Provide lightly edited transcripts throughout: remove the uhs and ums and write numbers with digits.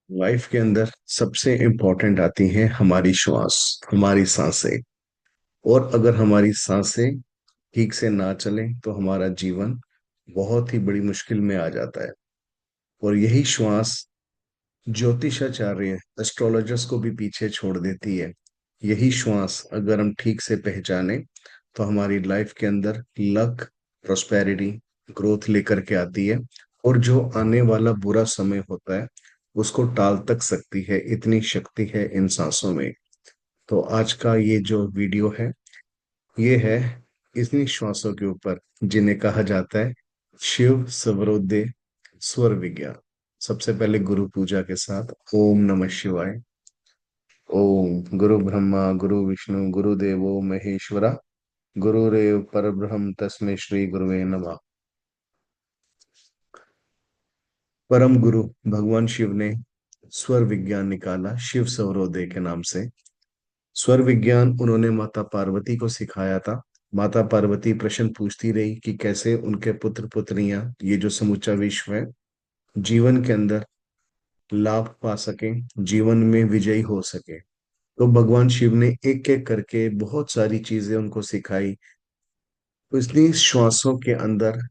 Life के अंदर सबसे इम्पोर्टेंट आती हैं हमारी श्वास, हमारी सांसें। और अगर हमारी सांसें ठीक से ना चलें तो हमारा जीवन बहुत ही बड़ी मुश्किल में आ जाता है। और यही श्वास ज्योतिषाचार्य एस्ट्रोलॉजर्स को भी पीछे छोड़ देती है। यही श्वास अगर हम ठीक से पहचाने तो हमारी लाइफ के अंदर लक, प्रोस्पेरिटी, ग्रोथ लेकर के आती है। और जो आने वाला बुरा समय होता है उसको टाल तक सकती है, इतनी शक्ति है इन सांसों में। तो आज का ये जो वीडियो है ये है इन्हीं श्वासों के ऊपर, जिन्हें कहा जाता है शिव स्वरोदय स्वर विज्ञान। सबसे पहले गुरु पूजा के साथ ओम नमः शिवाय। ओम गुरु ब्रह्मा गुरु विष्णु गुरुदेवो महेश्वरा, गुरुरेव परब्रह्म तस्मै श्री गुरुवे नमः। परम गुरु भगवान शिव ने स्वर विज्ञान निकाला शिव स्वरोदय के नाम से। स्वर विज्ञान उन्होंने माता पार्वती को सिखाया था। माता पार्वती प्रश्न पूछती रही कि कैसे उनके पुत्र पुत्रियां, ये जो समूचा विश्व है, जीवन के अंदर लाभ पा सके, जीवन में विजयी हो सके। तो भगवान शिव ने एक एक करके बहुत सारी चीजें उनको सिखाई। तो इसलिए श्वासों के अंदर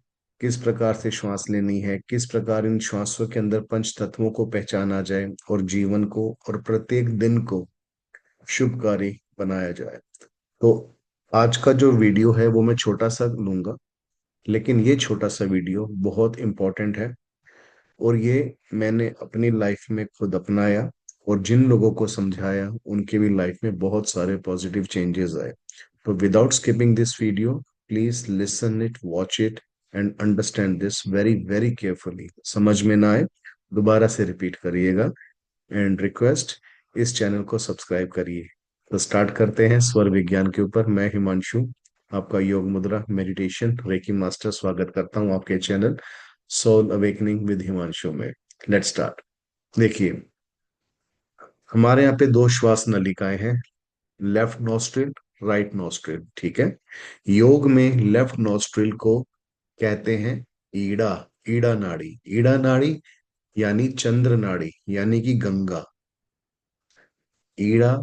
किस प्रकार से श्वास लेनी है, किस प्रकार इन श्वासों के अंदर पंच तत्वों को पहचाना जाए और जीवन को और प्रत्येक दिन को शुभकारी बनाया जाए। तो आज का जो वीडियो है वो मैं छोटा सा लूंगा, लेकिन ये छोटा सा वीडियो बहुत इम्पोर्टेंट है। और ये मैंने अपनी लाइफ में खुद अपनाया और जिन लोगों को समझाया उनके भी लाइफ में बहुत सारे पॉजिटिव चेंजेस आए। तो without skipping this video, please listen it, watch it and understand this very very carefully. समझ में ना आए दोबारा से रिपीट करिएगा। एंड रिक्वेस्ट, इस चैनल को सब्सक्राइब करिए। तो स्टार्ट करते हैं स्वर विज्ञान के ऊपर। मैं हिमांशु, आपका योग मुद्रा मेडिटेशन रेकी मास्टर, स्वागत करता हूं आपके channel soul awakening with Himanshu में। Let's start. देखिए, हमारे यहाँ पे दो श्वास नलिकाएं हैं, लेफ्ट नोस्ट्रिल, राइट नोस्ट्रिल। ठीक है। योग में लेफ्ट नोस्ट्रिल को कहते हैं ईड़ा, ईड़ा नाड़ी। ईड़ा नाड़ी यानी चंद्र नाड़ी, यानी कि गंगा। ईड़ा,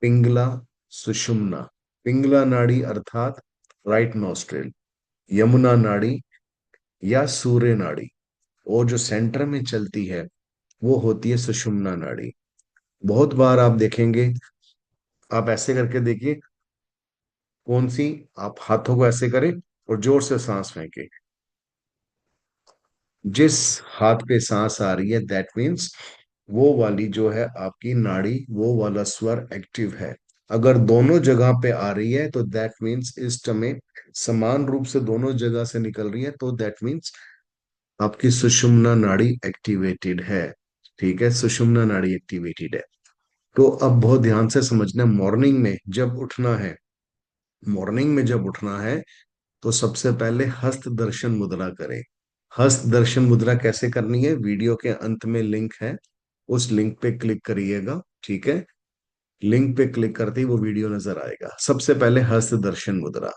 पिंगला, सुषुम्ना। पिंगला नाड़ी अर्थात राइट नोस्ट्रिल, यमुना नाड़ी या सूर्य नाड़ी। और जो सेंटर में चलती है वो होती है सुषुम्ना नाड़ी। बहुत बार आप देखेंगे, आप ऐसे करके देखिए, कौन सी, आप हाथों को ऐसे करें और जोर से सांस फेंके। जिस हाथ पे सांस आ रही है दैट मीन्स वो वाली जो है आपकी नाड़ी, वो वाला स्वर एक्टिव है। अगर दोनों जगह पे आ रही है तो दैट मीन्स इस समय समान रूप से दोनों जगह से निकल रही है, तो दैट मीन्स आपकी सुषुम्ना नाड़ी एक्टिवेटेड है। ठीक है, सुषुम्ना नाड़ी एक्टिवेटेड है। तो अब बहुत ध्यान से समझना, मॉर्निंग में जब उठना है, मॉर्निंग में जब उठना है तो सबसे पहले हस्त दर्शन मुद्रा करें। हस्त दर्शन मुद्रा कैसे करनी है, वीडियो के अंत में लिंक है, उस लिंक पे क्लिक करिएगा। ठीक है, लिंक पे क्लिक करते ही वो वीडियो नजर आएगा। सबसे पहले हस्त दर्शन मुद्रा।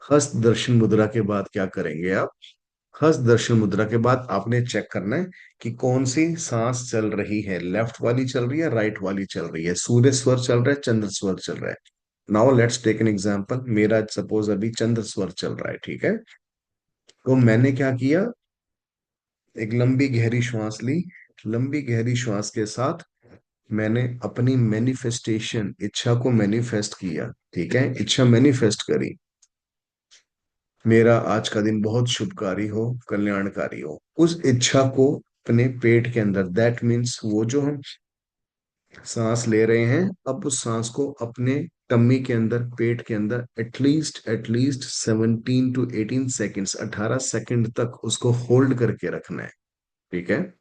हस्त दर्शन मुद्रा के बाद क्या करेंगे आप, हस्त दर्शन मुद्रा के बाद आपने चेक करना है कि कौन सी सांस चल रही है, लेफ्ट वाली चल रही है, राइट वाली चल रही है, सूर्य स्वर चल रहा है, चंद्र स्वर चल रहा है। Now let's take an example. मेरा सपोज अभी चंद्र स्वर चल रहा है। ठीक है, तो मैंने क्या किया, एक लंबी गहरी श्वास ली। लंबी गहरी श्वास के साथ मैंने अपनी मैनिफेस्टेशन, इच्छा को मैनिफेस्ट किया। ठीक है, इच्छा मैनिफेस्ट करी, मेरा आज का दिन बहुत शुभकारी हो, कल्याणकारी हो। उस इच्छा को अपने पेट के अंदर, दैट मीन्स वो जो हम सांस ले रहे हैं, अब उस सांस को अपने टम्मी के अंदर, पेट के अंदर एटलीस्ट 17 to 18 सेकेंड्स, 18 सेकेंड तक उसको होल्ड करके रखना है। ठीक है,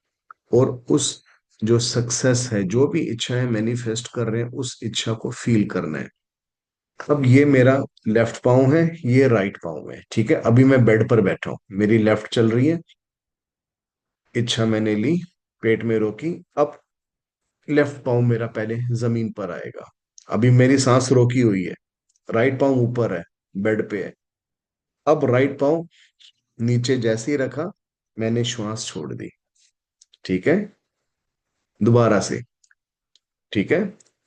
और उस जो सक्सेस है, जो भी इच्छा है मैनिफेस्ट कर रहे हैं, उस इच्छा को फील करना है। अब ये मेरा लेफ्ट पाँव है, ये राइट पाँव है। ठीक है, अभी मैं बेड पर बैठा हूं, मेरी लेफ्ट चल रही है, इच्छा मैंने ली, पेट में रोकी। अब लेफ्ट पाँव मेरा पहले जमीन पर आएगा। अभी मेरी सांस रोकी हुई है, राइट पाँव ऊपर है, बेड पे है। अब राइट पाँव नीचे जैसे ही रखा, मैंने श्वास छोड़ दी। ठीक है, दोबारा से। ठीक है।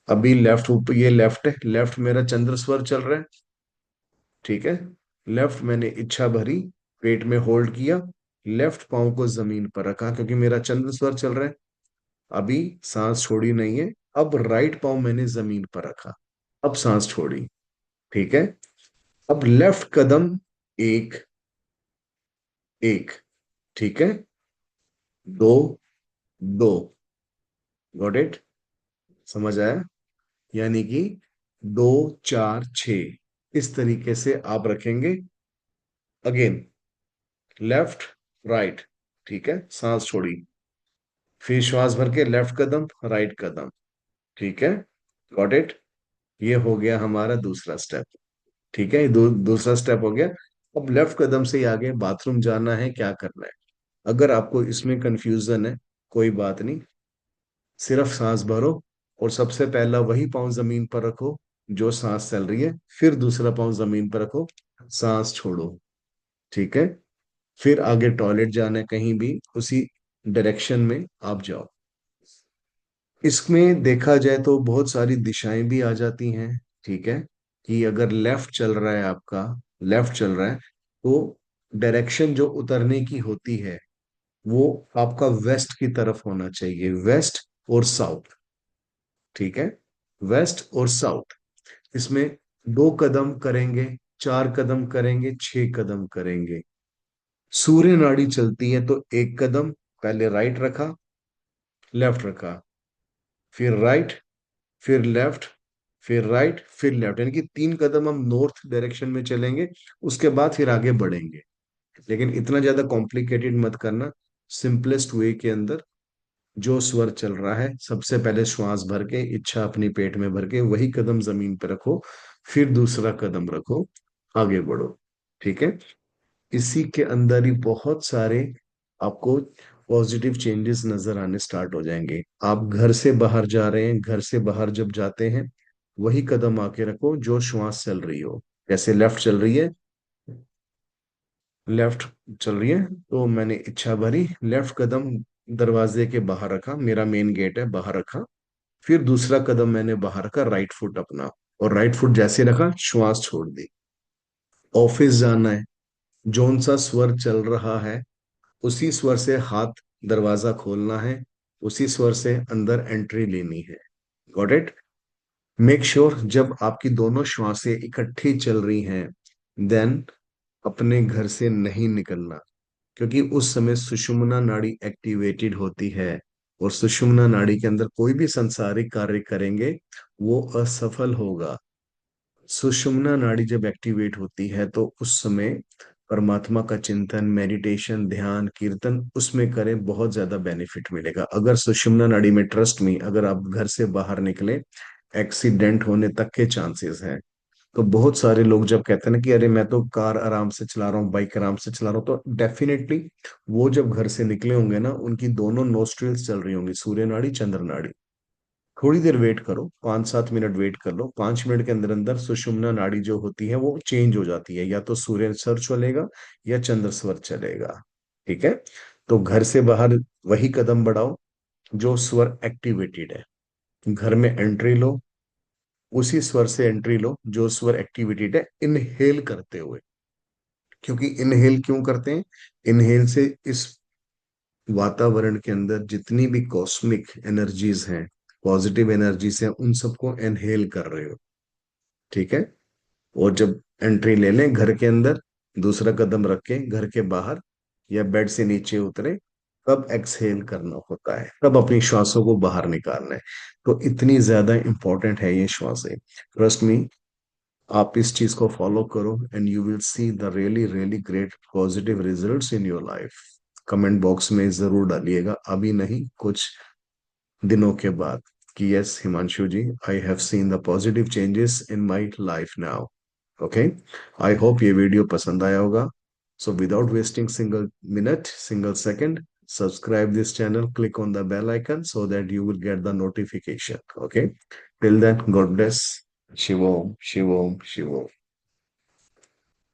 अभी लेफ्ट ऊपर, ये लेफ्ट है, लेफ्ट मेरा चंद्र स्वर चल रहा है। ठीक है। लेफ्ट मैंने इच्छा भरी, पेट में होल्ड किया, लेफ्ट पाँव को जमीन पर रखा क्योंकि मेरा चंद्र स्वर चल रहा है। अभी सांस छोड़ी नहीं है। अब राइट पाँव मैंने जमीन पर रखा, अब सांस छोड़ी। ठीक है। अब लेफ्ट कदम, एक, एक। ठीक है। दो, दो। Got it? समझ आया? यानी कि दो, चार, छ, इस तरीके से आप रखेंगे। Again, left, right. ठीक है, सांस छोड़ी, फिर श्वास भर के लेफ्ट कदम, राइट कदम। ठीक है। Got it? ये हो गया हमारा दूसरा स्टेप। ठीक है, दूसरा स्टेप हो गया। अब लेफ्ट कदम से ही आगे बाथरूम जाना है, क्या करना है? अगर आपको इसमें कंफ्यूजन है, कोई बात नहीं, सिर्फ सांस भरो और सबसे पहला वही पाँव जमीन पर रखो जो सांस चल रही है, फिर दूसरा पाँव जमीन पर रखो, सांस छोड़ो। ठीक है। फिर आगे टॉयलेट जाना है कहीं भी, उसी डायरेक्शन में आप जाओ। इसमें देखा जाए तो बहुत सारी दिशाएं भी आ जाती हैं। ठीक है। कि अगर लेफ्ट चल रहा है आपका, लेफ्ट चल रहा है, तो डायरेक्शन जो उतरने की होती है वो आपका वेस्ट की तरफ होना चाहिए, वेस्ट और साउथ। ठीक है। वेस्ट और साउथ। इसमें दो कदम करेंगे, चार कदम करेंगे, छह कदम करेंगे। सूर्य नाड़ी चलती है तो एक कदम पहले राइट रखा, लेफ्ट रखा, फिर राइट, फिर लेफ्ट, फिर राइट, फिर लेफ्ट, यानी कि तीन कदम हम नॉर्थ डायरेक्शन में चलेंगे। उसके बाद फिर आगे बढ़ेंगे। लेकिन इतना ज्यादा कॉम्प्लिकेटेड मत करना। सिंपलेस्ट वे के अंदर जो स्वर चल रहा है, सबसे पहले श्वास भर के, इच्छा अपनी पेट में भर के वही कदम जमीन पे रखो, फिर दूसरा कदम रखो, आगे बढ़ो। ठीक है। इसी के अंदर ही बहुत सारे आपको पॉजिटिव चेंजेस नजर आने स्टार्ट हो जाएंगे। आप घर से बाहर जा रहे हैं, घर से बाहर जब जाते हैं वही कदम आके रखो जो श्वास चल रही हो। जैसे लेफ्ट चल रही है, लेफ्ट चल रही है, तो मैंने इच्छा भरी, लेफ्ट कदम दरवाजे के बाहर रखा, मेरा मेन गेट है, बाहर रखा। फिर दूसरा कदम मैंने बाहर रखा, राइट फुट अपना, और राइट फुट जैसे रखा, श्वास छोड़ दी। ऑफिस जाना है, जौन सा स्वर चल रहा है उसी स्वर से हाथ, दरवाजा खोलना है, उसी स्वर से अंदर एंट्री लेनी है। Got it? मेक श्योर जब आपकी दोनों श्वासें इकट्ठी चल रही हैं, देन अपने घर से नहीं निकलना, क्योंकि उस समय सुषुम्ना नाड़ी एक्टिवेटेड होती है। और सुषुम्ना नाड़ी के अंदर कोई भी संसारिक कार्य करेंगे वो असफल होगा। सुषुम्ना नाड़ी जब एक्टिवेट होती है तो उस समय परमात्मा का चिंतन, मेडिटेशन, ध्यान, कीर्तन उसमें करें, बहुत ज्यादा बेनिफिट मिलेगा। अगर सुषुम्ना नाड़ी में, ट्रस्ट में, अगर आप घर से बाहर निकले, एक्सीडेंट होने तक के चांसेस हैं। तो बहुत सारे लोग जब कहते हैं ना कि अरे मैं तो कार आराम से चला रहा हूँ, बाइक आराम से चला रहा हूँ, तो डेफिनेटली वो जब घर से निकले होंगे ना, उनकी दोनों नोस्ट्रिल्स चल रही होंगी, सूर्य नाड़ी, चंद्र नाड़ी। थोड़ी देर वेट करो, 5-7 मिनट वेट कर लो, 5 मिनट के अंदर अंदर सुषुम्ना नाड़ी जो होती है वो चेंज हो जाती है, या तो सूर्य स्वर चलेगा या चंद्र स्वर चलेगा। ठीक है। तो घर से बाहर वही कदम बढ़ाओ जो स्वर एक्टिवेटेड है, घर में एंट्री लो, उसी स्वर से एंट्री लो जो स्वर एक्टिवेटेड है, इनहेल करते हुए। क्योंकि इनहेल क्यों करते हैं? इनहेल से इस वातावरण के अंदर जितनी भी कॉस्मिक एनर्जीज हैं, पॉजिटिव एनर्जीज हैं, उन सबको इनहेल कर रहे हो। ठीक है। और जब एंट्री ले लें घर के अंदर, दूसरा कदम रख के घर के बाहर या बेड से नीचे उतरे, तब एक्सहेल करना होता है, तब अपनी श्वासों को बाहर निकालना है। तो इतनी ज्यादा इंपॉर्टेंट है ये श्वासें। ट्रस्ट मी, आप इस चीज को फॉलो करो and you will see the really really great positive results in your life. Comment box में जरूर डालिएगा, अभी नहीं, कुछ दिनों के बाद, कि yes Himanshu ji, I have seen the positive changes in my life now. Okay. I hope ये वीडियो पसंद आया होगा। So without wasting single minute, single second, subscribe this channel, click on the bell icon so that you will get the notification. Okay. Till then, God bless. Shivom, Shivom, Shivom.